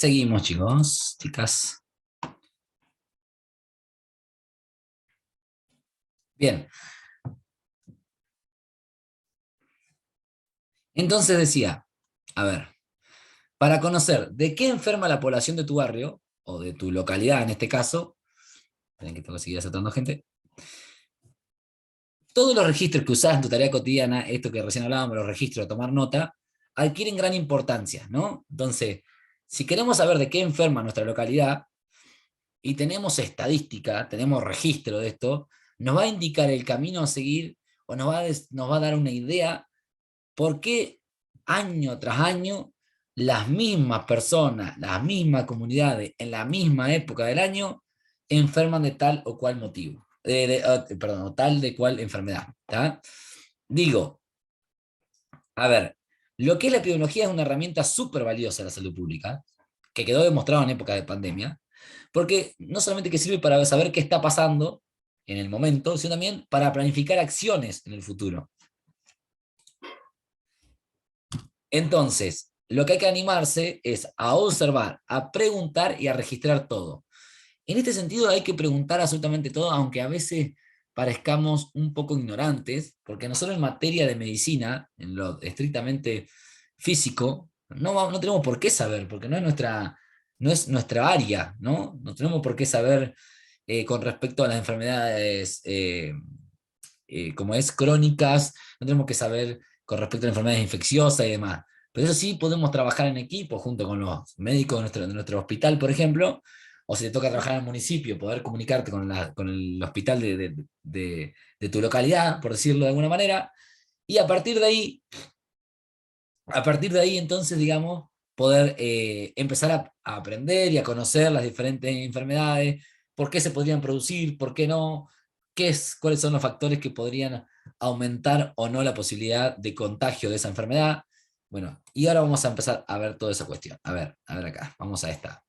Seguimos, chicos, chicas. Bien, entonces decía, a ver, para conocer de qué enferma la población de tu barrio, o de tu localidad en este caso, esperen que tengo que seguir aceptando gente, todos los registros que usás en tu tarea cotidiana, esto que recién hablábamos, los registros de tomar nota, adquieren gran importancia, ¿no? Entonces, si queremos saber de qué enferma nuestra localidad, y tenemos estadística, tenemos registro de esto, nos va a indicar el camino a seguir, o nos va a dar una idea por qué año tras año las mismas personas, las mismas comunidades, en la misma época del año, enferman de tal o cual motivo, perdón, o tal de cual enfermedad. ¿Tá? Digo, a ver, lo que es la epidemiología es una herramienta súper valiosa de la salud pública, que quedó demostrado en época de pandemia, porque no solamente que sirve para saber qué está pasando en el momento, sino también para planificar acciones en el futuro. Entonces, lo que hay que animarse es a observar, a preguntar y a registrar todo. En este sentido hay que preguntar absolutamente todo, aunque a veces parezcamos un poco ignorantes, porque nosotros en materia de medicina, en lo estrictamente físico, no tenemos por qué saber, porque no es nuestra área, ¿no? No tenemos por qué saber con respecto a las enfermedades como es crónicas, no tenemos que saber con respecto a enfermedades infecciosas y demás. Pero eso sí podemos trabajar en equipo junto con los médicos de nuestro hospital, por ejemplo, o si te toca trabajar en el municipio, poder comunicarte con el hospital de tu localidad, por decirlo de alguna manera, y a partir de ahí entonces, digamos, poder empezar a aprender y a conocer las diferentes enfermedades, por qué se podrían producir, por qué no, cuáles son los factores que podrían aumentar o no la posibilidad de contagio de esa enfermedad. Bueno, y ahora vamos a empezar a ver toda esa cuestión. A ver acá, vamos a esta.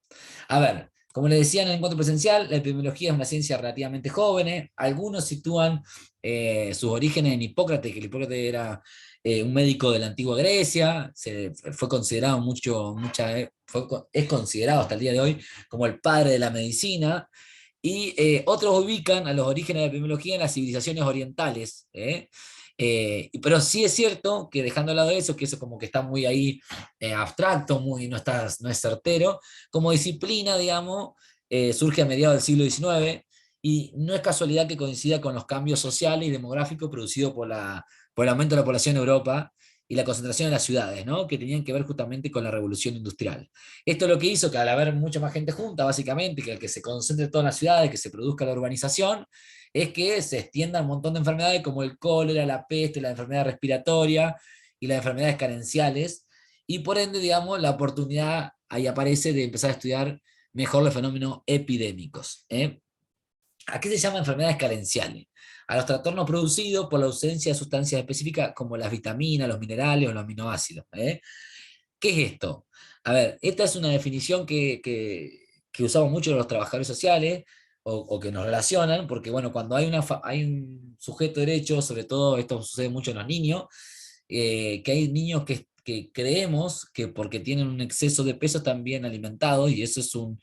A ver, como les decía en el encuentro presencial, la epidemiología es una ciencia relativamente joven. Algunos sitúan sus orígenes en Hipócrates, que el Hipócrates era un médico de la antigua Grecia, fue considerado es considerado hasta el día de hoy como el padre de la medicina, y otros ubican a los orígenes de la epidemiología en las civilizaciones orientales. Pero sí es cierto que dejando al lado de eso, que eso como que está muy ahí abstracto, no es certero, como disciplina, digamos, surge a mediados del siglo XIX, y no es casualidad que coincida con los cambios sociales y demográficos producidos por el aumento de la población en Europa y la concentración en las ciudades, ¿no? Que tenían que ver justamente con la revolución industrial. Esto es lo que hizo que al haber mucha más gente junta, básicamente, que se concentre todo en las ciudades, que se produzca la urbanización, es que se extienda un montón de enfermedades como el cólera, la peste, la enfermedad respiratoria y las enfermedades carenciales, y por ende, digamos, la oportunidad ahí aparece de empezar a estudiar mejor los fenómenos epidémicos. ¿A qué se llama enfermedades carenciales? A los trastornos producidos por la ausencia de sustancias específicas como las vitaminas, los minerales o los aminoácidos. ¿Qué es esto? A ver, esta es una definición que usamos mucho los trabajadores sociales o que nos relacionan, porque bueno, cuando hay un sujeto de derecho, sobre todo esto sucede mucho en los niños, que hay niños que creemos que porque tienen un exceso de peso están bien alimentados, y eso es un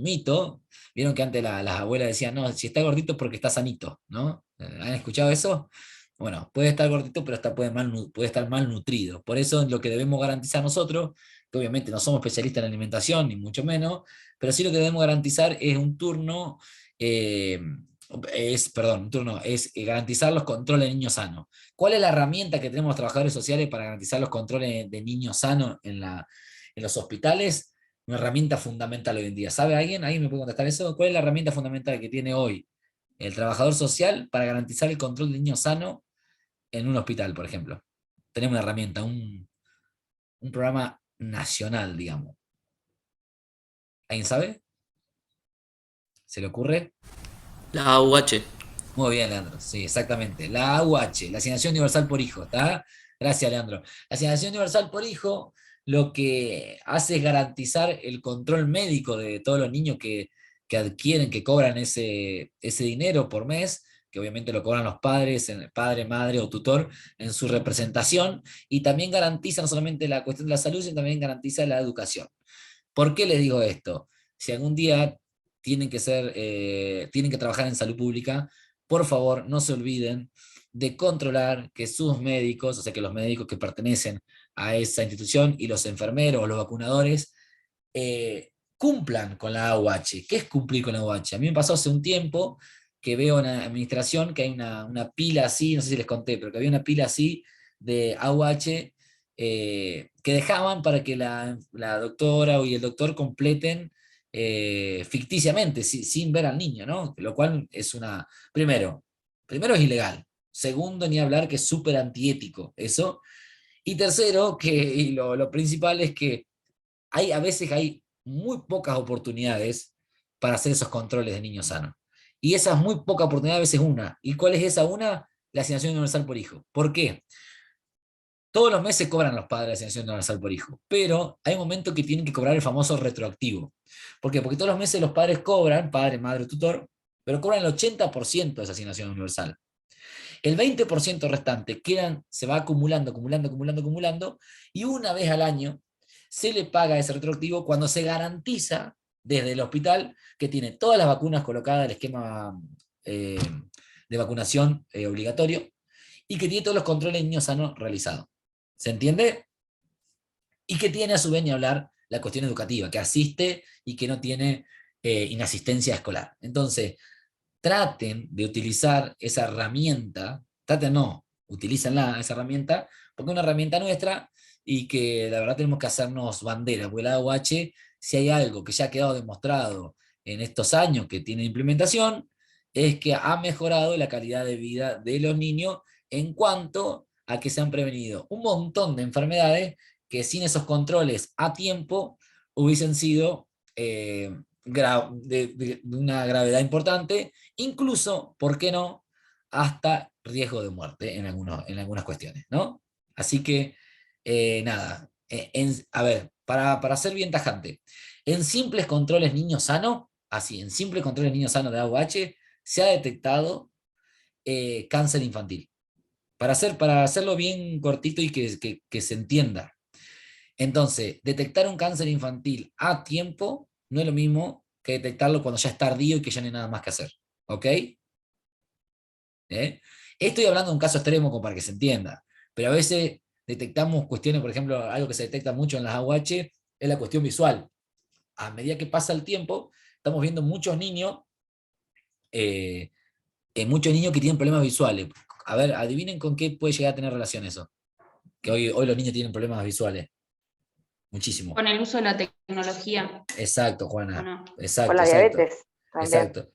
mito. Vieron que antes las abuelas decían, no, si está gordito es porque está sanito, ¿no? ¿Han escuchado eso? Bueno, puede estar gordito, pero puede estar mal nutrido. Por eso lo que debemos garantizar nosotros, que obviamente no somos especialistas en alimentación, ni mucho menos, pero sí lo que debemos garantizar es un turno, eh, perdón, un turno, es garantizar los controles de niños sanos. ¿Cuál es la herramienta que tenemos los trabajadores sociales para garantizar los controles de niños sanos en los hospitales? Una herramienta fundamental hoy en día. ¿Sabe alguien? ¿Alguien me puede contestar eso? ¿Cuál es la herramienta fundamental que tiene hoy el trabajador social para garantizar el control de niños sanos en un hospital, por ejemplo? Tenemos una herramienta, un programa nacional, digamos. ¿Alguien sabe? ¿Se le ocurre? La AUH. Muy bien, Leandro. Sí, exactamente. La AUH, la Asignación Universal por Hijo, ¿está? Gracias, Leandro. La Asignación Universal por Hijo lo que hace es garantizar el control médico de todos los niños que adquieren, que cobran ese dinero por mes, que obviamente lo cobran los padres, padre, madre o tutor, en su representación, y también garantiza no solamente la cuestión de la salud, sino también garantiza la educación. ¿Por qué les digo esto? Si algún día tienen que trabajar en salud pública, por favor, no se olviden de controlar que sus médicos, o sea, que los médicos que pertenecen a esa institución y los enfermeros o los vacunadores cumplan con la AUH. ¿Qué es cumplir con la AUH? A mí me pasó hace un tiempo que veo en la administración que hay una pila así, no sé si les conté, pero que había una pila así de AUH que dejaban para que la doctora y el doctor completen ficticiamente, sin ver al niño, ¿no? Lo cual es primero es ilegal. Segundo, ni hablar que es súper antiético eso. Y tercero, y lo principal es que a veces hay muy pocas oportunidades para hacer esos controles de niños sanos. Y esas muy pocas oportunidades a veces una. ¿Y cuál es esa una? La asignación universal por hijo. ¿Por qué? Todos los meses cobran los padres la asignación universal por hijo, pero hay un momento que tienen que cobrar el famoso retroactivo. ¿Por qué? Porque todos los meses los padres cobran, padre, madre, tutor, pero cobran el 80% de esa asignación universal. El 20% restante se va acumulando, acumulando, acumulando, acumulando, y una vez al año se le paga ese retroactivo cuando se garantiza desde el hospital que tiene todas las vacunas colocadas del esquema eh, de vacunación obligatorio y que tiene todos los controles de niños sanos realizados. ¿Se entiende? Y que tiene a su vez ni hablar la cuestión educativa, que asiste y que no tiene inasistencia escolar. Entonces, traten de utilizar esa herramienta, traten no, utilícenla, esa herramienta, porque es una herramienta nuestra y que la verdad tenemos que hacernos bandera, porque la AUH, si hay algo que ya ha quedado demostrado en estos años que tiene implementación, es que ha mejorado la calidad de vida de los niños en cuanto a que se han prevenido un montón de enfermedades que sin esos controles a tiempo hubiesen sido de una gravedad importante, incluso, ¿por qué no?, hasta riesgo de muerte en algunas cuestiones, ¿no? Así que, nada, a ver, para ser bien tajante, en simples controles niño sano, así, en simples controles niño sano de AUH, se ha detectado cáncer infantil. Para hacerlo bien cortito y que se entienda. Entonces, detectar un cáncer infantil a tiempo no es lo mismo que detectarlo cuando ya es tardío y que ya no hay nada más que hacer. ¿Ok? ¿Eh? Estoy hablando de un caso extremo como para que se entienda, pero a veces detectamos cuestiones, por ejemplo, algo que se detecta mucho en las AUH es la cuestión visual. A medida que pasa el tiempo, estamos viendo eh, muchos niños que tienen problemas visuales. A ver, adivinen con qué puede llegar a tener relación eso. Que hoy los niños tienen problemas visuales. Muchísimo. Con el uso de la tecnología, Exacto, ¿o Juana. no? Con Exacto, la exacto. diabetes también. Exacto.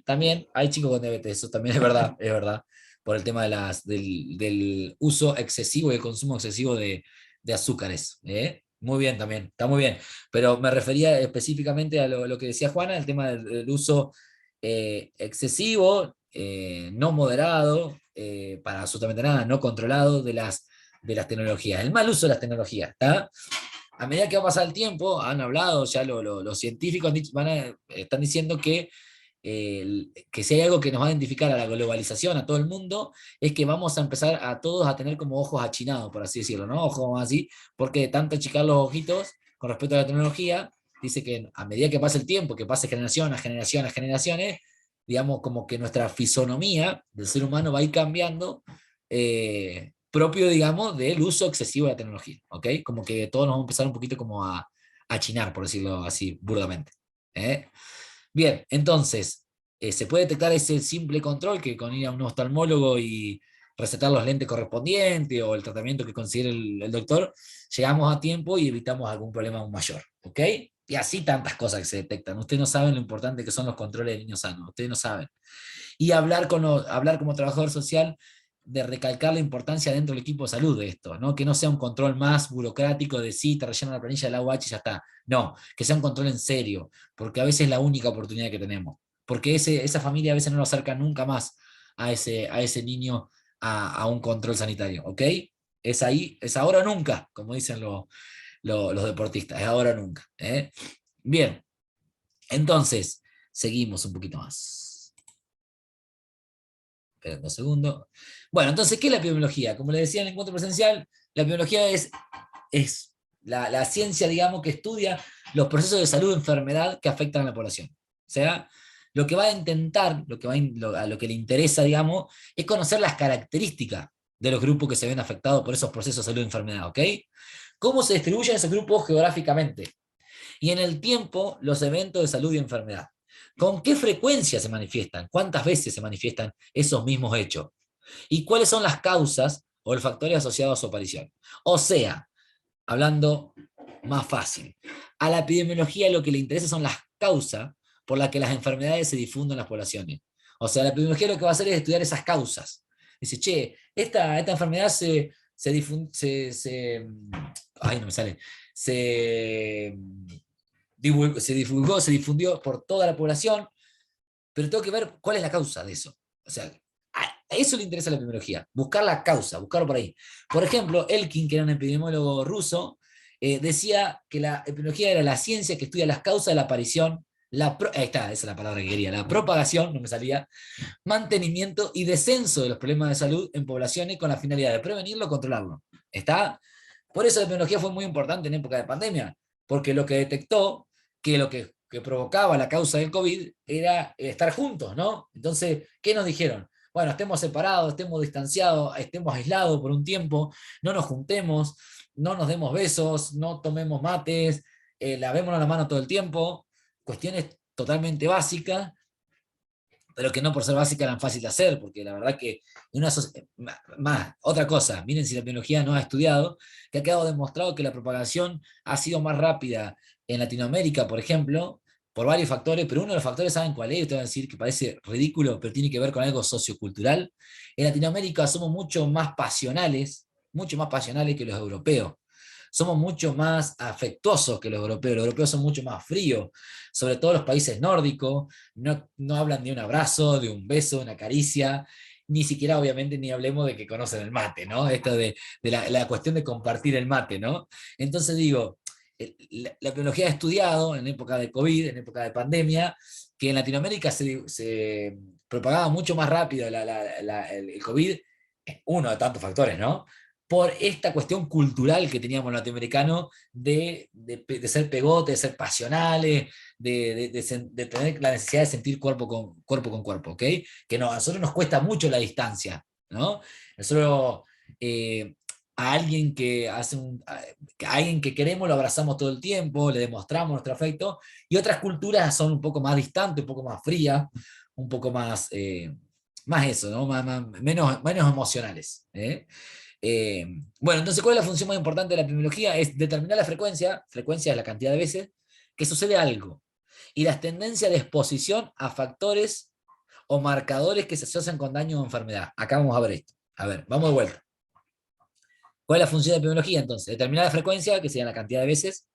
También hay chicos con diabetes, eso también es verdad, es verdad. Por el tema del uso excesivo y el consumo excesivo de azúcares. ¿Eh? Muy bien también, está muy bien. Pero me refería específicamente a lo que decía Juana, el tema del uso excesivo, no moderado, para absolutamente nada, no controlado de las tecnologías. El mal uso de las tecnologías, ¿está? A medida que va a pasar el tiempo, han hablado, ya los científicos están diciendo que si hay algo que nos va a identificar a la globalización, a todo el mundo, es que vamos a empezar a todos a tener como ojos achinados, por así decirlo, ¿no? Ojos así, porque de tanto achicar los ojitos con respecto a la tecnología, dice que a medida que pasa el tiempo, que pase generación a generación a generaciones, digamos como que nuestra fisonomía del ser humano va a ir cambiando, propio, digamos, del uso excesivo de la tecnología, ¿ok? Como que todos nos vamos a empezar un poquito como a achinar, por decirlo así, burdamente. ¿Eh? Bien, entonces, se puede detectar ese simple control que con ir a un oftalmólogo y recetar los lentes correspondientes o el tratamiento que considere el doctor, llegamos a tiempo y evitamos algún problema aún mayor, ¿ok? Y así tantas cosas que se detectan. Ustedes no saben lo importante que son los controles de niños sanos, ustedes no saben. Y hablar como trabajador social de recalcar la importancia dentro del equipo de salud de esto, ¿no? Que no sea un control más burocrático de sí, te rellenan la planilla del AUH y ya está. No, que sea un control en serio, porque a veces es la única oportunidad que tenemos. Porque esa familia a veces no lo acerca nunca más a ese niño a un control sanitario, ¿ok? Es ahí, es ahora o nunca, como dicen los deportistas, es ahora o nunca. ¿Eh? Bien, entonces, seguimos un poquito más. Esperen 2 segundos. Bueno, entonces, ¿qué es la epidemiología? Como les decía en el encuentro presencial, la epidemiología es la ciencia, digamos, que estudia los procesos de salud y enfermedad que afectan a la población. O sea, lo que va a intentar, a lo que le interesa, digamos, es conocer las características de los grupos que se ven afectados por esos procesos de salud y enfermedad, ¿ok? ¿Cómo se distribuyen esos grupos geográficamente? Y en el tiempo, los eventos de salud y enfermedad. ¿Con qué frecuencia se manifiestan? ¿Cuántas veces se manifiestan esos mismos hechos? ¿Y cuáles son las causas o los factores asociados a su aparición? O sea, hablando más fácil, a la epidemiología lo que le interesa son las causas por las que las enfermedades se difunden en las poblaciones. O sea, la epidemiología lo que va a hacer es estudiar esas causas. Dice, che, esta enfermedad ay, no me sale, se se difundió por toda la población, pero tengo que ver cuál es la causa de eso. O sea, a eso le interesa la epidemiología, buscar la causa, buscarlo por ahí. Por ejemplo, Elkin, que era un epidemiólogo ruso, decía que la epidemiología era la ciencia que estudia las causas de la aparición, ahí está, esa es la palabra que quería, la propagación, no me salía, mantenimiento y descenso de los problemas de salud en poblaciones con la finalidad de prevenirlo o controlarlo. ¿Está? Por eso la epidemiología fue muy importante en época de pandemia, porque lo que detectó que que provocaba la causa del COVID era estar juntos, ¿no? Entonces, ¿qué nos dijeron? Bueno, estemos separados, estemos distanciados, estemos aislados por un tiempo, no nos juntemos, no nos demos besos, no tomemos mates, lavémonos la mano todo el tiempo, cuestiones totalmente básicas, pero que no por ser básicas eran fáciles de hacer, porque la verdad que más, otra cosa, miren si la biología no ha estudiado, que ha quedado demostrado que la propagación ha sido más rápida en Latinoamérica, por ejemplo, por varios factores, pero uno de los factores, ¿saben cuál es? Ustedes van a decir que parece ridículo, pero tiene que ver con algo sociocultural. En Latinoamérica somos mucho más pasionales que los europeos. Somos mucho más afectuosos que los europeos son mucho más fríos, sobre todo los países nórdicos, no hablan de un abrazo, de un beso, de una caricia, ni siquiera obviamente ni hablemos de que conocen el mate, ¿no? Esto de la cuestión de compartir el mate, ¿no? Entonces digo, la biología ha estudiado en época de COVID, en época de pandemia, que en Latinoamérica se propagaba mucho más rápido el COVID, uno de tantos factores, ¿no? Por esta cuestión cultural que teníamos los latinoamericanos de ser pegotes, de ser pasionales, de tener la necesidad de sentir cuerpo con cuerpo, ¿ok? Que no, a nosotros nos cuesta mucho la distancia, ¿no? Nosotros a alguien a alguien que queremos lo abrazamos todo el tiempo, le demostramos nuestro afecto, y otras culturas son un poco más distantes, un poco más frías, un poco más eso, ¿no? Menos emocionales, ¿eh? Bueno, entonces, ¿cuál es la función más importante de la epidemiología? Es determinar la frecuencia es la cantidad de veces que sucede algo, y las tendencias de exposición a factores o marcadores que se asocian con daño o enfermedad. Acá vamos a ver esto. A ver, vamos de vuelta. ¿Cuál es la función de la epidemiología entonces? Determinar la frecuencia, que sería la cantidad de veces,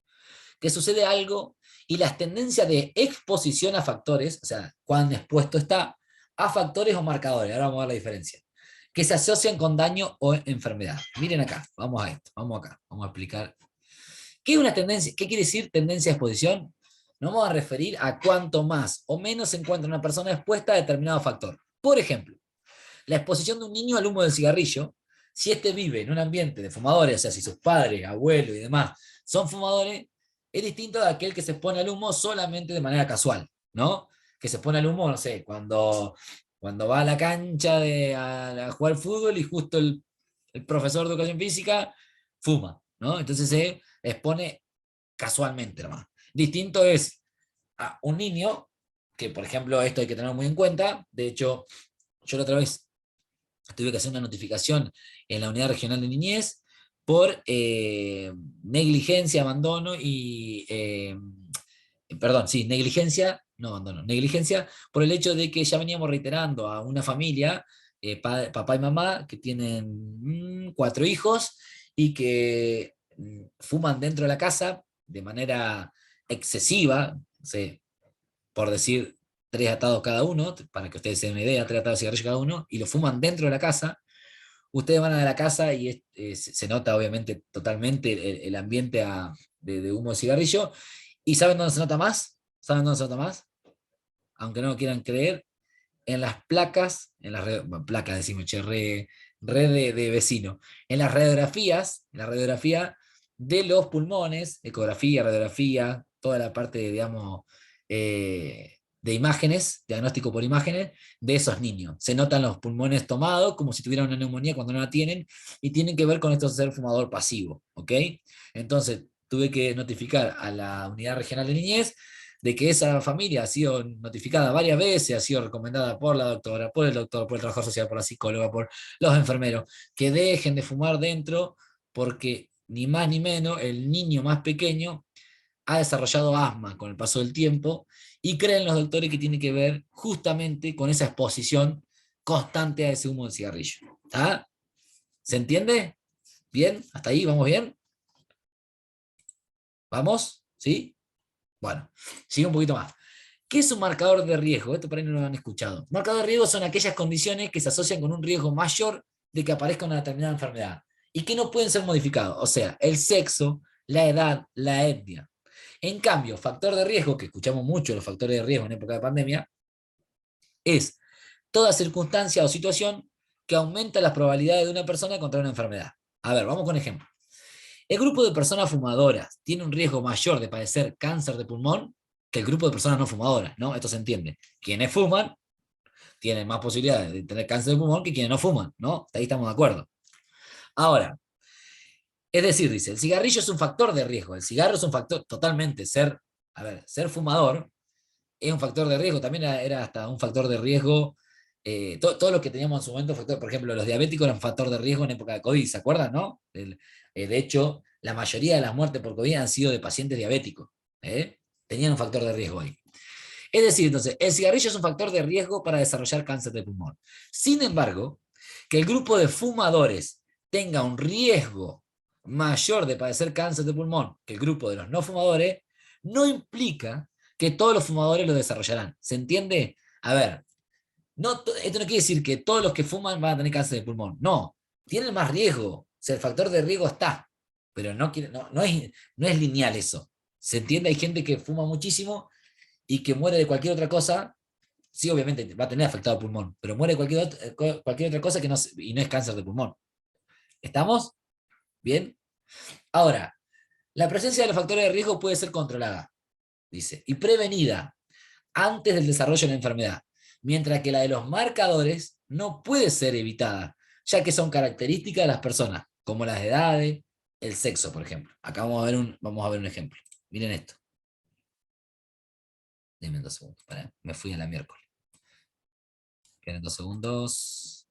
que sucede algo, y las tendencias de exposición a factores, o sea, cuán expuesto está, a factores o marcadores. Ahora vamos a ver la diferencia que se asocian con daño o enfermedad. Miren acá, vamos a esto, vamos acá, vamos a explicar. ¿Qué es una tendencia? ¿Qué quiere decir tendencia de exposición? Nos vamos a referir a cuánto más o menos se encuentra una persona expuesta a determinado factor. Por ejemplo, la exposición de un niño al humo del cigarrillo, si éste vive en un ambiente de fumadores, o sea, si sus padres, abuelos y demás son fumadores, es distinto de aquel que se expone al humo solamente de manera casual, ¿no? Que se expone al humo, no sé, cuando va a la cancha a jugar fútbol y justo el profesor de educación física fuma, ¿no? Entonces se expone casualmente nomás. Distinto es a un niño, que por ejemplo esto hay que tenerlo muy en cuenta, de hecho yo la otra vez tuve que hacer una notificación en la unidad regional de niñez por negligencia, abandono perdón, sí, negligencia, no abandono, negligencia por el hecho de que ya veníamos reiterando a una familia, papá y mamá, que tienen 4 hijos y que fuman dentro de la casa de manera excesiva, no sé, por decir 3 atados cada uno, para que ustedes se den una idea, 3 atados de cigarrillo cada uno, y lo fuman dentro de la casa. Ustedes van a la casa y se nota obviamente totalmente el ambiente de humo de cigarrillo. ¿Y saben dónde se nota más? ¿Saben dónde se nota más? Aunque no lo quieran creer, en las placas, en las placas decimos, che, red de vecino, en las radiografías, en la radiografía de los pulmones, ecografía, radiografía, toda la parte, digamos, de imágenes, diagnóstico por imágenes, de esos niños. Se notan los pulmones tomados como si tuvieran una neumonía cuando no la tienen, y tienen que ver con esto de ser fumador pasivo, ¿ok? Entonces, tuve que notificar a la Unidad Regional de Niñez de que esa familia ha sido notificada varias veces, ha sido recomendada por la doctora, por el doctor, por el trabajador social, por la psicóloga, por los enfermeros, que dejen de fumar dentro, porque ni más ni menos el niño más pequeño ha desarrollado asma con el paso del tiempo, y creen los doctores que tiene que ver justamente con esa exposición constante a ese humo del cigarrillo. ¿Está? ¿Se entiende? ¿Bien? ¿Hasta ahí? ¿Vamos bien? ¿Vamos? ¿Sí? Bueno, sigue un poquito más. ¿Qué es un marcador de riesgo? Esto por ahí no lo han escuchado. Marcador de riesgo son aquellas condiciones que se asocian con un riesgo mayor de que aparezca una determinada enfermedad y que no pueden ser modificados. O sea, el sexo, la edad, la etnia. En cambio, factor de riesgo, que escuchamos mucho los factores de riesgo en época de pandemia, es toda circunstancia o situación que aumenta las probabilidades de una persona contra una enfermedad. A ver, vamos con ejemplo. El grupo de personas fumadoras tiene un riesgo mayor de padecer cáncer de pulmón que el grupo de personas no fumadoras, ¿no? Esto se entiende. Quienes fuman tienen más posibilidades de tener cáncer de pulmón que quienes no fuman, ¿no? Ahí estamos de acuerdo. Ahora, es decir, dice, el cigarrillo es un factor de riesgo. El cigarro es un factor totalmente, ser fumador es un factor de riesgo, también era hasta un factor de riesgo. Todo lo que teníamos en su momento, factor, por ejemplo, los diabéticos eran factor de riesgo en época de COVID, ¿se acuerdan, no? De hecho, la mayoría de las muertes por COVID han sido de pacientes diabéticos. ¿Eh? Tenían un factor de riesgo ahí. Es decir, entonces, el cigarrillo es un factor de riesgo para desarrollar cáncer de pulmón. Sin embargo, que el grupo de fumadores tenga un riesgo mayor de padecer cáncer de pulmón que el grupo de los no fumadores, no implica que todos los fumadores lo desarrollarán. ¿Se entiende? A ver, esto no quiere decir que todos los que fuman van a tener cáncer de pulmón. No, tienen más riesgo. O sea, el factor de riesgo está, pero no es lineal eso. ¿Se entiende? Hay gente que fuma muchísimo y que muere de cualquier otra cosa. Sí, obviamente va a tener afectado el pulmón, pero muere de cualquier otra cosa que y no es cáncer de pulmón. ¿Estamos? ¿Bien? Ahora, la presencia de los factores de riesgo puede ser controlada, dice, y prevenida antes del desarrollo de la enfermedad, mientras que la de los marcadores no puede ser evitada, ya que son características de las personas, como las edades, el sexo, por ejemplo. Acá vamos a ver un ejemplo. Miren esto. Denme 2 segundos. Me fui a la miércoles. Queden 2 segundos.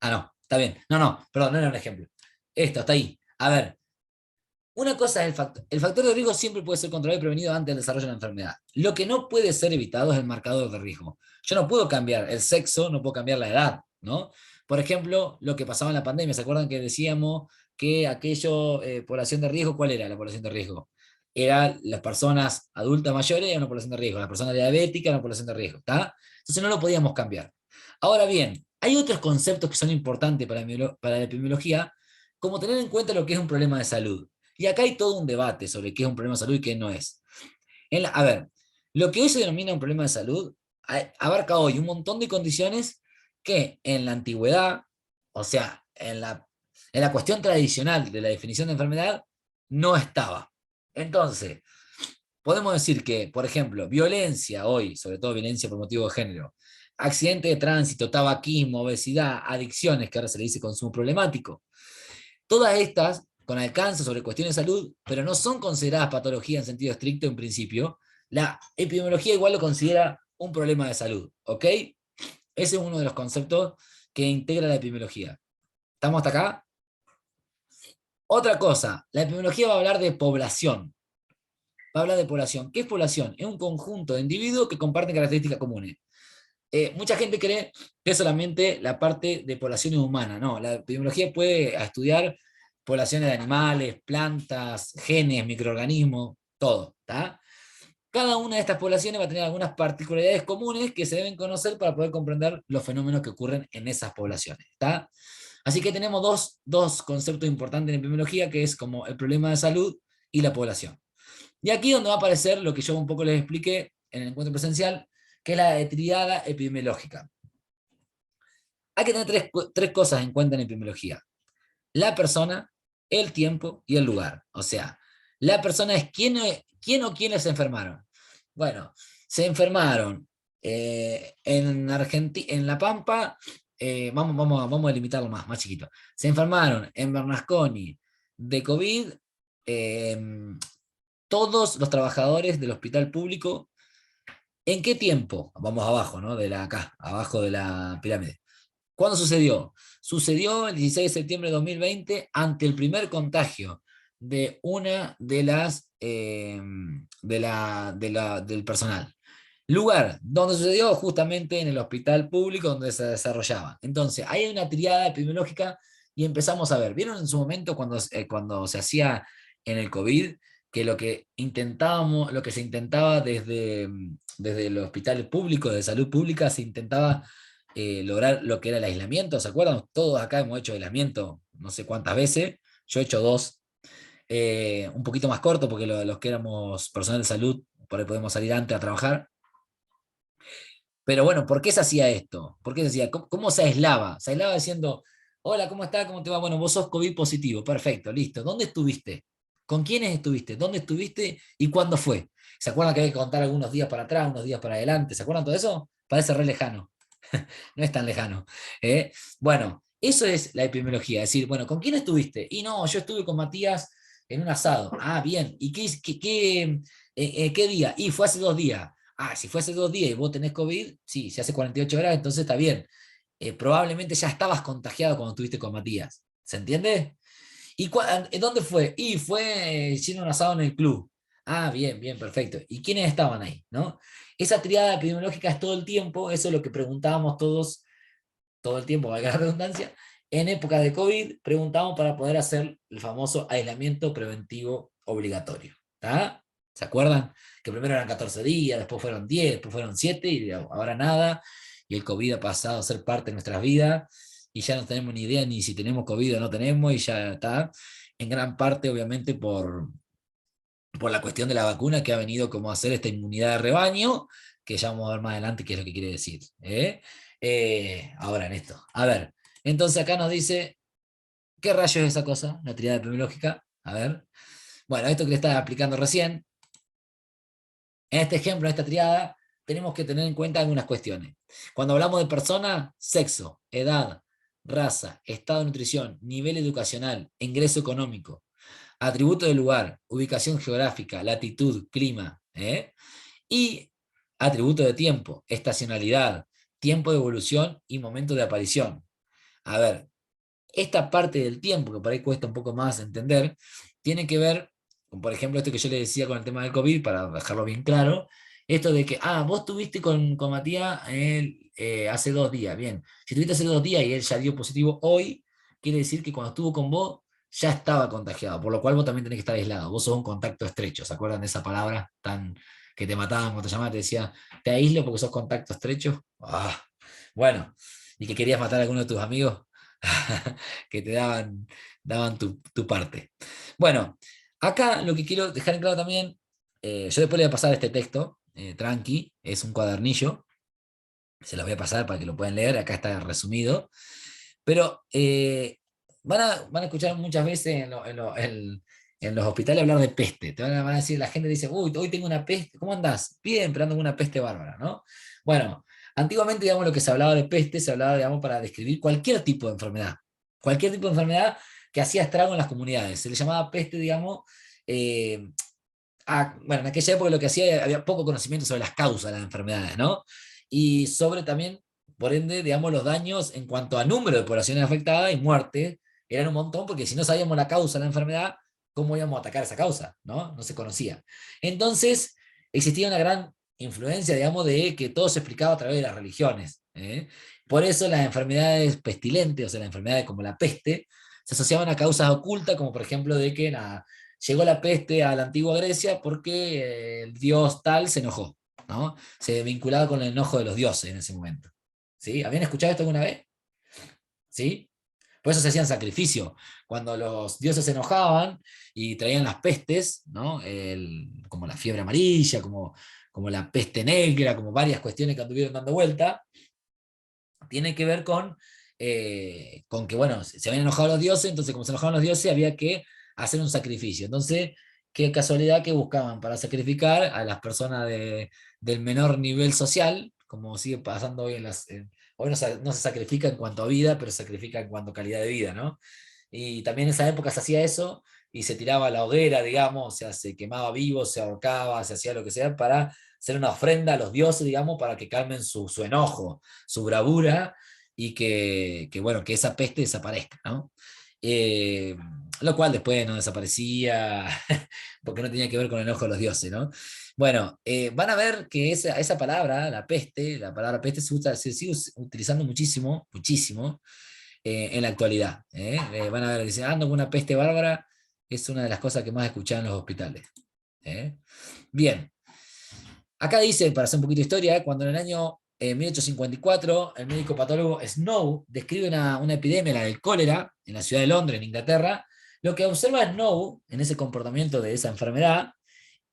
Ah, no, está bien. No, perdón, no era un ejemplo. Esto, está ahí. A ver, una cosa es el factor. El factor de riesgo siempre puede ser controlado y prevenido antes del desarrollo de la enfermedad. Lo que no puede ser evitado es el marcador de riesgo. Yo no puedo cambiar el sexo, no puedo cambiar la edad, ¿no? Por ejemplo, lo que pasaba en la pandemia, ¿se acuerdan que decíamos que población de riesgo, ¿cuál era la población de riesgo? Eran las personas adultas mayores, era una población de riesgo, las personas diabéticas, era una población de riesgo, ¿está? Entonces no lo podíamos cambiar. Ahora bien, hay otros conceptos que son importantes para la epidemiología, como tener en cuenta lo que es un problema de salud. Y acá hay todo un debate sobre qué es un problema de salud y qué no es. A ver, lo que hoy se denomina un problema de salud abarca hoy un montón de condiciones que en la antigüedad, o sea, en la cuestión tradicional de la definición de enfermedad, no estaba. Entonces, podemos decir que, por ejemplo, violencia hoy, sobre todo violencia por motivo de género, accidente de tránsito, tabaquismo, obesidad, adicciones, que ahora se le dice consumo problemático, todas estas con alcance sobre cuestiones de salud, pero no son consideradas patología en sentido estricto en principio. La epidemiología igual lo considera un problema de salud, ¿ok? Ese es uno de los conceptos que integra la epidemiología. ¿Estamos hasta acá? Otra cosa, la epidemiología va a hablar de población. Va a hablar de población. ¿Qué es población? Es un conjunto de individuos que comparten características comunes. Mucha gente cree que es solamente la parte de poblaciones humanas. No, la epidemiología puede estudiar poblaciones de animales, plantas, genes, microorganismos, todo. ¿Tá? Cada una de estas poblaciones va a tener algunas particularidades comunes que se deben conocer para poder comprender los fenómenos que ocurren en esas poblaciones. ¿Tá? Así que tenemos dos conceptos importantes en epidemiología, que es como el problema de salud y la población. Y aquí donde va a aparecer lo que yo un poco les expliqué en el encuentro presencial, que es la triada epidemiológica. Hay que tener tres cosas en cuenta en epidemiología: la persona, el tiempo y el lugar. O sea, la persona es quién o quiénes se enfermaron. Bueno, se enfermaron en La Pampa, vamos a limitarlo más chiquito. Se enfermaron en Bernasconi de COVID eh, todos los trabajadores del hospital público. ¿En qué tiempo? Vamos abajo, ¿no? Acá, abajo de la pirámide. ¿Cuándo sucedió? Sucedió el 16 de septiembre de 2020 ante el primer contagio de una de las del personal. Lugar donde sucedió justamente en el hospital público donde se desarrollaba. Entonces, hay una triada epidemiológica y empezamos a ver. ¿Vieron en su momento cuando se hacía en el COVID que lo que se intentaba desde el hospital público, de salud pública, se intentaba lograr lo que era el aislamiento? ¿Se acuerdan? Todos acá hemos hecho aislamiento no sé cuántas veces. Yo he hecho 2, un poquito más corto porque los que éramos personal de salud, por ahí podemos salir antes a trabajar. Pero bueno, ¿por qué se hacía esto? ¿Por qué se hacía? ¿Cómo se aislaba? Se aislaba diciendo, hola, ¿cómo está? ¿Cómo te va? Bueno, vos sos COVID positivo, perfecto, listo. ¿Dónde estuviste? ¿Con quiénes estuviste? ¿Dónde estuviste? ¿Y cuándo fue? ¿Se acuerdan que hay que contar algunos días para atrás, unos días para adelante? ¿Se acuerdan todo eso? Parece re lejano. No es tan lejano. ¿Eh? Bueno, eso es la epidemiología. Es decir, bueno, ¿con quién estuviste? Y no, yo estuve con Matías en un asado. Ah, bien. ¿Y qué día? Y fue hace 2 días. Ah, si fue hace 2 días y vos tenés COVID, sí, si hace 48 horas, entonces está bien. Probablemente ya estabas contagiado cuando estuviste con Matías. ¿Se entiende? ¿Y dónde fue? Y fue hicieron un asado en el club. Ah, bien, bien, perfecto. ¿Y quiénes estaban ahí? ¿No? Esa triada epidemiológica es todo el tiempo, eso es lo que preguntábamos todos, todo el tiempo, valga la redundancia. En época de COVID preguntamos para poder hacer el famoso aislamiento preventivo obligatorio. ¿Está? ¿Se acuerdan? Que primero eran 14 días, después fueron 10, después fueron 7 y ahora nada. Y el COVID ha pasado a ser parte de nuestras vidas y ya no tenemos ni idea ni si tenemos COVID o no tenemos y ya está. En gran parte, obviamente, por la cuestión de la vacuna que ha venido como a hacer esta inmunidad de rebaño, que ya vamos a ver más adelante qué es lo que quiere decir. Ahora en esto. A ver, entonces acá nos dice, ¿qué rayos es esa cosa? La triada epidemiológica. A ver. Bueno, esto que le estaba explicando recién, en este ejemplo, en esta triada, tenemos que tener en cuenta algunas cuestiones. Cuando hablamos de persona, sexo, edad, raza, estado de nutrición, nivel educacional, ingreso económico, atributo del lugar, ubicación geográfica, latitud, clima, y atributo de tiempo, estacionalidad, tiempo de evolución y momento de aparición. A ver, esta parte del tiempo, que por ahí cuesta un poco más entender, tiene que ver con, por ejemplo, esto que yo le decía con el tema del COVID, para dejarlo bien claro, esto de que, vos estuviste con Matías hace 2 días, bien, si estuviste hace 2 días y él ya dio positivo hoy, quiere decir que cuando estuvo con vos ya estaba contagiado, por lo cual vos también tenés que estar aislado, vos sos un contacto estrecho, ¿se acuerdan de esa palabra tan que te mataban cuando te llamaban, te decía, te aíslo porque sos contacto estrecho? Bueno, y que querías matar a alguno de tus amigos, que te daban tu parte. Bueno, acá lo que quiero dejar en claro también, yo después le voy a pasar este texto, tranqui, es un cuadernillo, se los voy a pasar para que lo puedan leer, acá está resumido, pero van a escuchar muchas veces en los hospitales hablar de peste, van a decir, la gente dice, uy, hoy tengo una peste, ¿cómo andás? Bien, pero ando con una peste bárbara, ¿no? Bueno, antiguamente, digamos, lo que se hablaba de peste, se hablaba, digamos, para describir cualquier tipo de enfermedad que hacía estrago en las comunidades, se le llamaba peste, digamos, eh, bueno, en aquella época lo que hacía, había poco conocimiento sobre las causas de las enfermedades, ¿no? Y sobre también, por ende, digamos, los daños en cuanto a número de poblaciones afectadas y muerte, eran un montón, porque si no sabíamos la causa de la enfermedad, ¿cómo íbamos a atacar esa causa? ¿No? No se conocía. Entonces, existía una gran influencia, digamos, de que todo se explicaba a través de las religiones. Por eso las enfermedades pestilentes, o sea, las enfermedades como la peste, se asociaban a causas ocultas, como por ejemplo de que llegó la peste a la antigua Grecia porque el dios tal se enojó, ¿no? Se vinculaba con el enojo de los dioses en ese momento. ¿Sí? ¿Habían escuchado esto alguna vez? ¿Sí? Por eso se hacían sacrificios. Cuando los dioses se enojaban y traían las pestes, ¿no? Como la fiebre amarilla, como la peste negra, como varias cuestiones que anduvieron dando vuelta, tiene que ver con con que, bueno, se habían enojado los dioses, entonces como se enojaban los dioses había que hacer un sacrificio. Entonces, qué casualidad que buscaban para sacrificar a las personas del menor nivel social, como sigue pasando hoy hoy no se sacrifica en cuanto a vida, pero se sacrifica en cuanto a calidad de vida, ¿no? Y también en esa época se hacía eso y se tiraba a la hoguera, digamos, o sea, se quemaba vivo, se ahorcaba, se hacía lo que sea para hacer una ofrenda a los dioses, digamos, para que calmen su enojo, su bravura y bueno, que esa peste desaparezca, ¿no? Eh, lo cual después no desaparecía porque no tenía que ver con el enojo de los dioses, ¿no? Bueno, van a ver que esa palabra, la palabra peste se sigue utilizando muchísimo, muchísimo en la actualidad. Van a ver, dicen, ando con una peste bárbara, es una de las cosas que más escuchan en los hospitales. ¿Eh? Bien, acá dice, para hacer un poquito de historia, cuando en el año 1854 el médico patólogo Snow describe una epidemia, la del cólera, en la ciudad de Londres, en Inglaterra, lo que observa Snow en ese comportamiento de esa enfermedad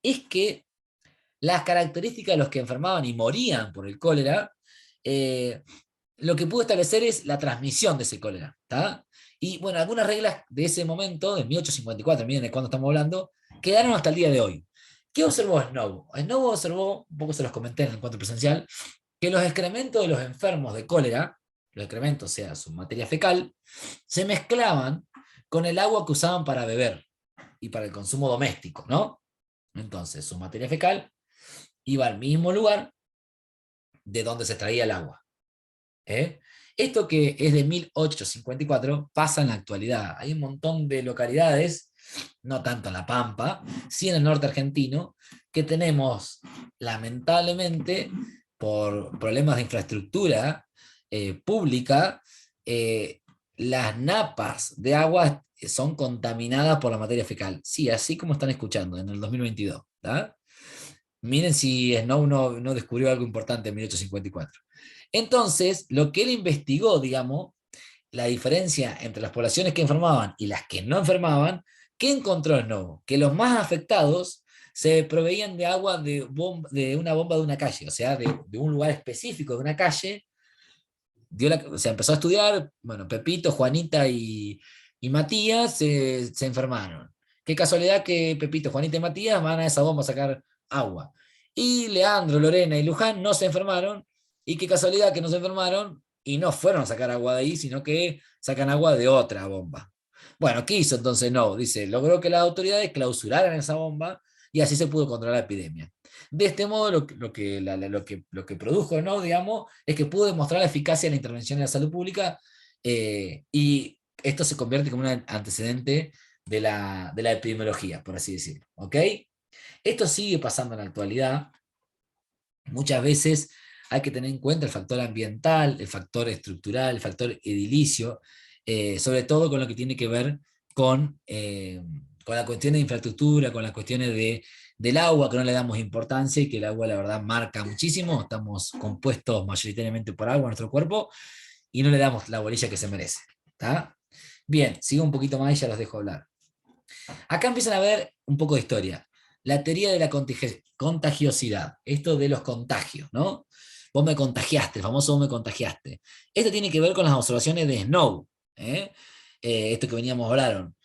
es que las características de los que enfermaban y morían por el cólera, lo que pudo establecer es la transmisión de ese cólera. ¿Tá? Y bueno, algunas reglas de ese momento, de 1854, miren de cuándo estamos hablando, quedaron hasta el día de hoy. ¿Qué observó Snow? Snow observó, un poco se los comenté en el encuentro presencial, que los excrementos de los enfermos de cólera, los excrementos, o sea, su materia fecal, se mezclaban con el agua que usaban para beber y para el consumo doméstico, ¿no? Entonces, su materia fecal iba al mismo lugar de donde se extraía el agua. ¿Eh? Esto que es de 1854 pasa en la actualidad. Hay un montón de localidades, no tanto en La Pampa, sí en el norte argentino, que tenemos, lamentablemente, por problemas de infraestructura pública, las napas de agua son contaminadas por la materia fecal. Sí, así como están escuchando en el 2022. ¿Tá? Miren si Snow no descubrió algo importante en 1854. Entonces, lo que él investigó, digamos, la diferencia entre las poblaciones que enfermaban y las que no enfermaban, ¿qué encontró Snow? Que los más afectados se proveían de agua de una bomba de una calle, o sea, de un lugar específico de una calle. Se empezó a estudiar, bueno, Pepito, Juanita y Matías se enfermaron. Qué casualidad que Pepito, Juanita y Matías van a esa bomba a sacar agua. Y Leandro, Lorena y Luján no se enfermaron, y qué casualidad que no se enfermaron y no fueron a sacar agua de ahí, sino que sacan agua de otra bomba. Bueno, ¿qué hizo entonces? No, dice, logró que las autoridades clausuraran esa bomba y así se pudo controlar la epidemia. De este modo, lo que produjo, ¿no? Digamos, es que pudo demostrar la eficacia de la intervención en la salud pública y esto se convierte como un antecedente de la epidemiología, por así decirlo. ¿Ok? Esto sigue pasando en la actualidad. Muchas veces hay que tener en cuenta el factor ambiental, el factor estructural, el factor edilicio, sobre todo con lo que tiene que ver con la cuestión de infraestructura, con las cuestiones del agua, que no le damos importancia y que el agua la verdad marca muchísimo. Estamos compuestos mayoritariamente por agua en nuestro cuerpo y no le damos la bolilla que se merece. ¿Tá? Bien, sigo un poquito más y ya los dejo hablar. Acá empiezan a ver un poco de historia. La teoría de la contagiosidad, esto de los contagios, ¿no? Vos me contagiaste, el famoso vos me contagiaste. Esto tiene que ver con las observaciones de Snow, ¿eh? Esto que veníamos hablaron.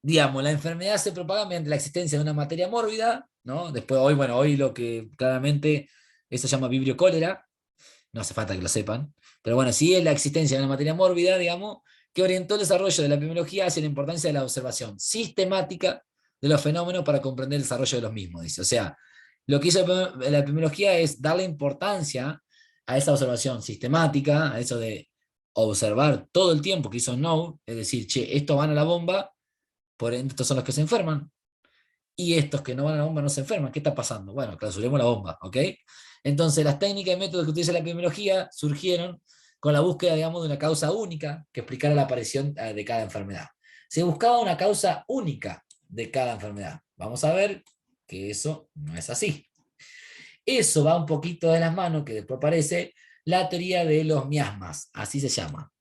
Digamos, la enfermedad se propaga mediante la existencia de una materia mórbida, ¿no? Después, hoy lo que claramente eso se llama vibrio cólera, no hace falta que lo sepan, pero bueno, sí es la existencia de una materia mórbida, digamos, que orientó el desarrollo de la epidemiología hacia la importancia de la observación sistemática de los fenómenos para comprender el desarrollo de los mismos, dice. O sea, lo que hizo la epidemiología es darle importancia a esa observación sistemática, a eso de observar todo el tiempo que hizo Snow, es decir, che, estos van a la bomba, por ende estos son los que se enferman, y estos que no van a la bomba no se enferman. ¿Qué está pasando? Bueno, clausuremos la bomba, ¿ok? Entonces, las técnicas y métodos que utiliza la epidemiología surgieron con la búsqueda, digamos, de una causa única que explicara la aparición de cada enfermedad. Se buscaba una causa única de cada enfermedad. Vamos a ver que eso no es así. Eso va un poquito de las manos, que después aparece la teoría de los miasmas, así se llama.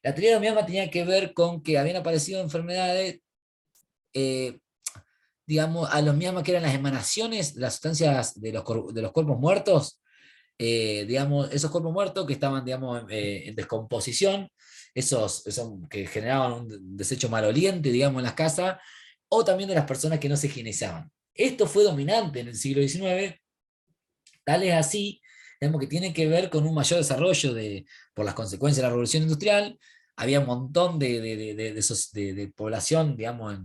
La teoría de los miasmas tenía que ver con que habían aparecido enfermedades, digamos, a los miasmas que eran las emanaciones, las sustancias de los cuerpos muertos, digamos, esos cuerpos muertos que estaban, digamos, en descomposición, esos que generaban un desecho maloliente, digamos, en las casas, o también de las personas que no se higienizaban. Esto fue dominante en el siglo XIX, tal es así, digamos, que tiene que ver con un mayor desarrollo por las consecuencias de la revolución industrial. Había un montón de población, digamos,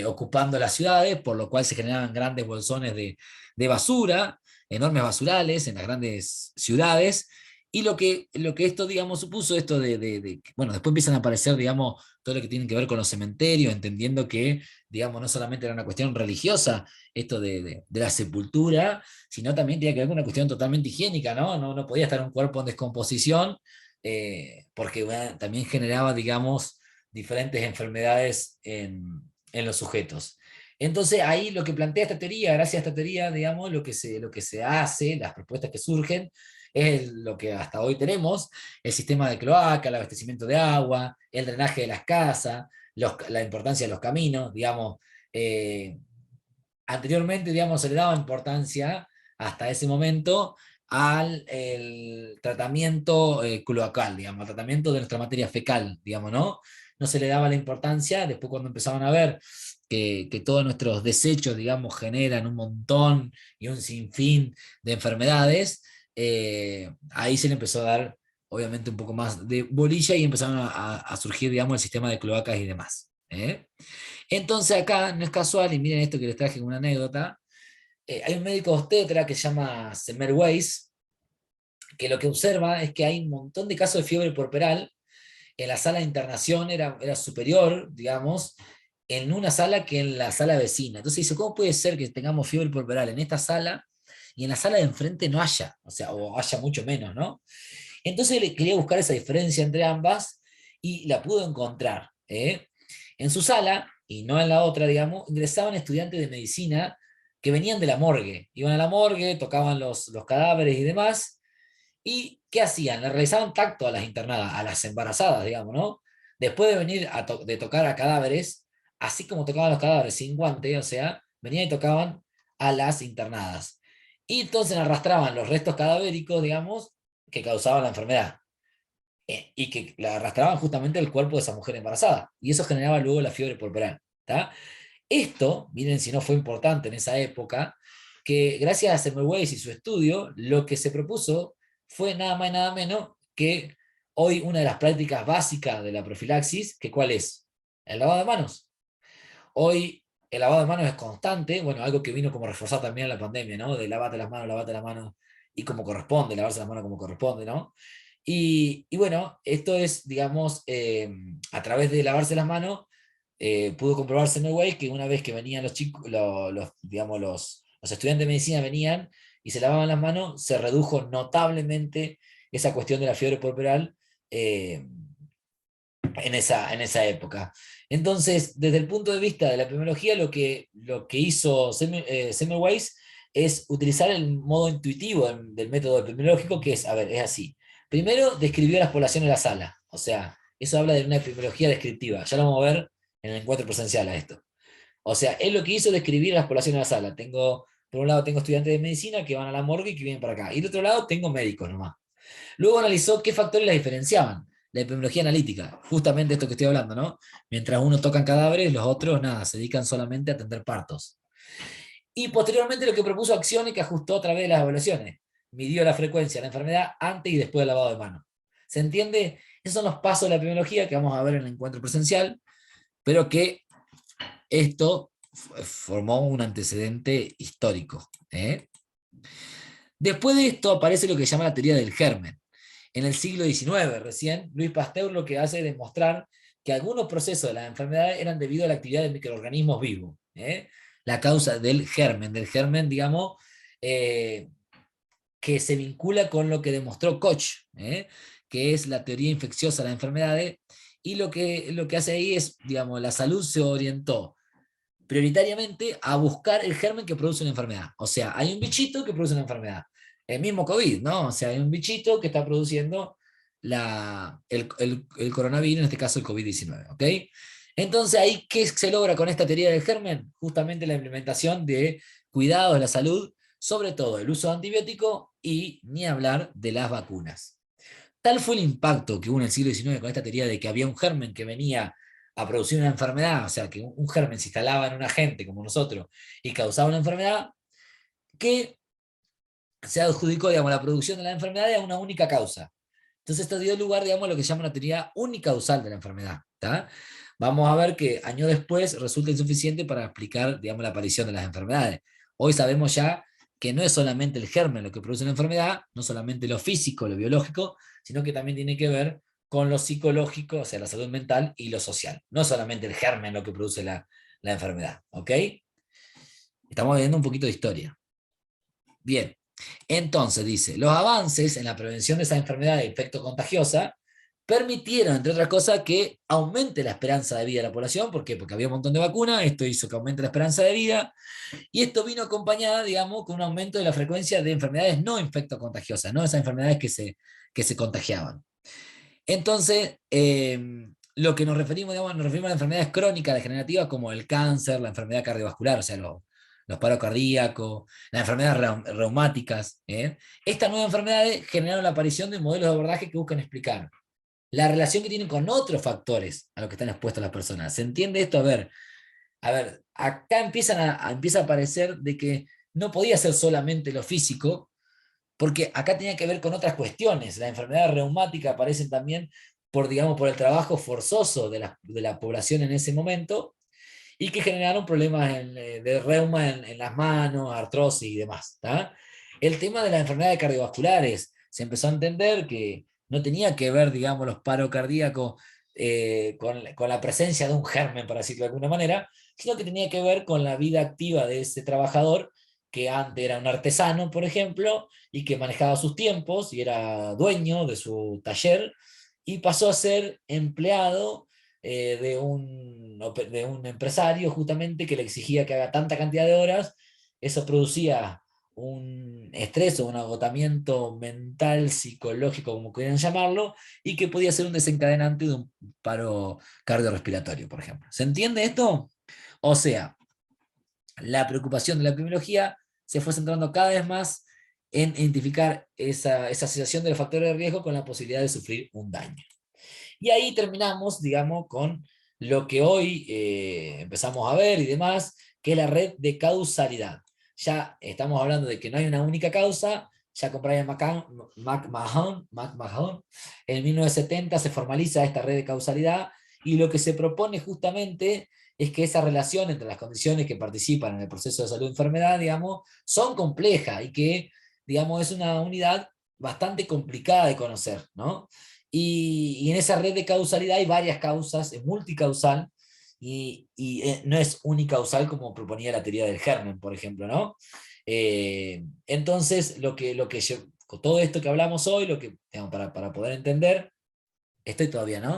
ocupando las ciudades, por lo cual se generaban grandes bolsones de basura, enormes basurales en las grandes ciudades. Y lo que esto, digamos, supuso, esto bueno, después empiezan a aparecer, digamos, todo lo que tiene que ver con los cementerios, entendiendo que, digamos, no solamente era una cuestión religiosa, esto de la sepultura, sino también tenía que ver con una cuestión totalmente higiénica, ¿no? No podía estar un cuerpo en descomposición, porque bueno, también generaba, digamos, diferentes enfermedades en los sujetos. Entonces ahí lo que plantea esta teoría, gracias a esta teoría, digamos, lo que se hace, las propuestas que surgen, es lo que hasta hoy tenemos: el sistema de cloaca, el abastecimiento de agua, el drenaje de las casas, la importancia de los caminos, digamos. Anteriormente, digamos, se le daba importancia hasta ese momento al el tratamiento cloacal, digamos, al tratamiento de nuestra materia fecal, digamos, ¿no? No se le daba la importancia. Después, cuando empezaban a ver que todos nuestros desechos, digamos, generan un montón y un sinfín de enfermedades, ahí se le empezó a dar, obviamente, un poco más de bolilla y empezaron a surgir, digamos, el sistema de cloacas y demás. Entonces acá no es casual, y miren esto que les traje como una anécdota. Hay un médico obstetra que se llama Semmelweis, que lo que observa es que hay un montón de casos de fiebre puerperal. En la sala de internación era superior, digamos, en una sala que en la sala vecina. Entonces dice, ¿cómo puede ser que tengamos fiebre puerperal en esta sala y en la sala de enfrente no haya? O sea, o haya mucho menos, ¿no? Entonces le quería buscar esa diferencia entre ambas y la pudo encontrar. En su sala, y no en la otra, digamos, ingresaban estudiantes de medicina que venían de la morgue. Iban a la morgue, tocaban los cadáveres y demás. ¿Y qué hacían? Le realizaban tacto a las internadas, a las embarazadas, digamos, ¿no? Después de venir de tocar a cadáveres, así como tocaban los cadáveres sin guante, o sea, venían y tocaban a las internadas. Y entonces arrastraban los restos cadavéricos, digamos, que causaban la enfermedad. Y que la arrastraban justamente el cuerpo de esa mujer embarazada. Y eso generaba luego la fiebre puerperal. ¿Tá? Esto, miren si no fue importante en esa época, que gracias a Semmelweis y su estudio, lo que se propuso fue nada más y nada menos que hoy una de las prácticas básicas de la profilaxis, que ¿cuál es? El lavado de manos. Hoy el lavado de manos es constante, bueno, algo que vino como reforzar también en la pandemia, ¿no? De lavate las manos y como corresponde, lavarse las manos como corresponde, ¿no? Y bueno, esto es, digamos, a través de lavarse las manos, pudo comprobarse en Uruguay que una vez que venían los chicos, digamos, los estudiantes de medicina venían y se lavaban las manos, se redujo notablemente esa cuestión de la fiebre puerperal eh, en esa época. Entonces, desde el punto de vista de la epidemiología, lo que hizo Semmelweis es utilizar el modo intuitivo del método epidemiológico, que es, a ver, es así. Primero, describió las poblaciones de la sala. O sea, eso habla de una epidemiología descriptiva. Ya lo vamos a ver en el encuentro presencial a esto. O sea, él lo que hizo es describir las poblaciones de la sala. Por un lado, tengo estudiantes de medicina que van a la morgue y que vienen para acá. Y del otro lado, tengo médicos nomás. Luego analizó qué factores las diferenciaban. La epidemiología analítica, justamente esto que estoy hablando, ¿no? Mientras unos tocan cadáveres, los otros, nada, se dedican solamente a atender partos. Y posteriormente lo que propuso acciones que ajustó a través de las evaluaciones. Midió la frecuencia de la enfermedad antes y después del lavado de manos. ¿Se entiende? Esos son los pasos de la epidemiología que vamos a ver en el encuentro presencial, pero que esto formó un antecedente histórico. Después de esto aparece lo que se llama la teoría del germen. En el siglo XIX, recién, Louis Pasteur lo que hace es demostrar que algunos procesos de las enfermedades eran debido a la actividad de microorganismos vivos. La causa del germen, digamos, que se vincula con lo que demostró Koch, que es la teoría infecciosa de las enfermedades, y lo que hace ahí es, digamos, la salud se orientó prioritariamente a buscar el germen que produce una enfermedad. O sea, hay un bichito que produce una enfermedad. El mismo COVID, ¿no? O sea, hay un bichito que está produciendo el coronavirus, en este caso el COVID-19, ¿ok? Entonces, ahí, ¿qué se logra con esta teoría del germen? Justamente la implementación de cuidados de la salud sobre todo el uso de antibióticos y ni hablar de las vacunas. Tal fue el impacto que hubo en el siglo XIX con esta teoría de que había un germen que venía a producir una enfermedad, o sea, que un germen se instalaba en un agente como nosotros y causaba una enfermedad, que se adjudicó, digamos, la producción de la enfermedad a una única causa. Entonces esto dio lugar, digamos, a lo que se llama una teoría unicausal de la enfermedad. ¿Tá? Vamos a ver que años después resulta insuficiente para explicar, digamos, la aparición de las enfermedades. Hoy sabemos ya que no es solamente el germen lo que produce la enfermedad, no solamente lo físico, lo biológico, sino que también tiene que ver con lo psicológico, o sea, la salud mental y lo social. No solamente el germen lo que produce la enfermedad. ¿Ok? Estamos viendo un poquito de historia. Bien, entonces dice, los avances en la prevención de esa enfermedad de infecto contagiosa permitieron, entre otras cosas, que aumente la esperanza de vida de la población. ¿Por qué? Porque había un montón de vacunas, esto hizo que aumente la esperanza de vida, y esto vino acompañada, digamos, con un aumento de la frecuencia de enfermedades no infecto contagiosas, no esas enfermedades que se contagiaban. Entonces, lo que nos referimos, digamos, nos referimos a las enfermedades crónicas degenerativas como el cáncer, la enfermedad cardiovascular, o sea, los paros cardíacos, las enfermedades reumáticas. Estas nuevas enfermedades generaron la aparición de modelos de abordaje que buscan explicar la relación que tienen con otros factores a los que están expuestas las personas. ¿Se entiende esto? A ver, acá empieza a aparecer de que no podía ser solamente lo físico, porque acá tenía que ver con otras cuestiones. Las enfermedades reumáticas aparecen también por, digamos, por el trabajo forzoso de la población en ese momento, y que generaron problemas de reuma en las manos, artrosis y demás. ¿Tá? El tema de las enfermedades cardiovasculares, se empezó a entender que no tenía que ver, digamos, los paros cardíacos con la presencia de un germen, para decirlo de alguna manera, sino que tenía que ver con la vida activa de ese trabajador, que antes era un artesano, por ejemplo, y que manejaba sus tiempos y era dueño de su taller, y pasó a ser empleado de un empresario justamente que le exigía que haga tanta cantidad de horas. Eso producía un estrés o un agotamiento mental, psicológico, como quieran llamarlo, y que podía ser un desencadenante de un paro cardiorrespiratorio, por ejemplo. ¿Se entiende esto? O sea, la preocupación de la epidemiología se fue centrando cada vez más en identificar esa asociación de los factores de riesgo con la posibilidad de sufrir un daño. Y ahí terminamos, digamos, con lo que hoy empezamos a ver y demás, que es la red de causalidad. Ya estamos hablando de que no hay una única causa. Ya con Brian McMahon, en 1970 se formaliza esta red de causalidad, y lo que se propone justamente es que esa relación entre las condiciones que participan en el proceso de salud y enfermedad, digamos, son complejas, y que, digamos, es una unidad bastante complicada de conocer, ¿no? Y en esa red de causalidad hay varias causas, es multicausal, y no es unicausal como proponía la teoría del germen, por ejemplo, ¿no? Entonces, con todo esto que hablamos hoy, digamos, para poder entender, estoy todavía, ¿no?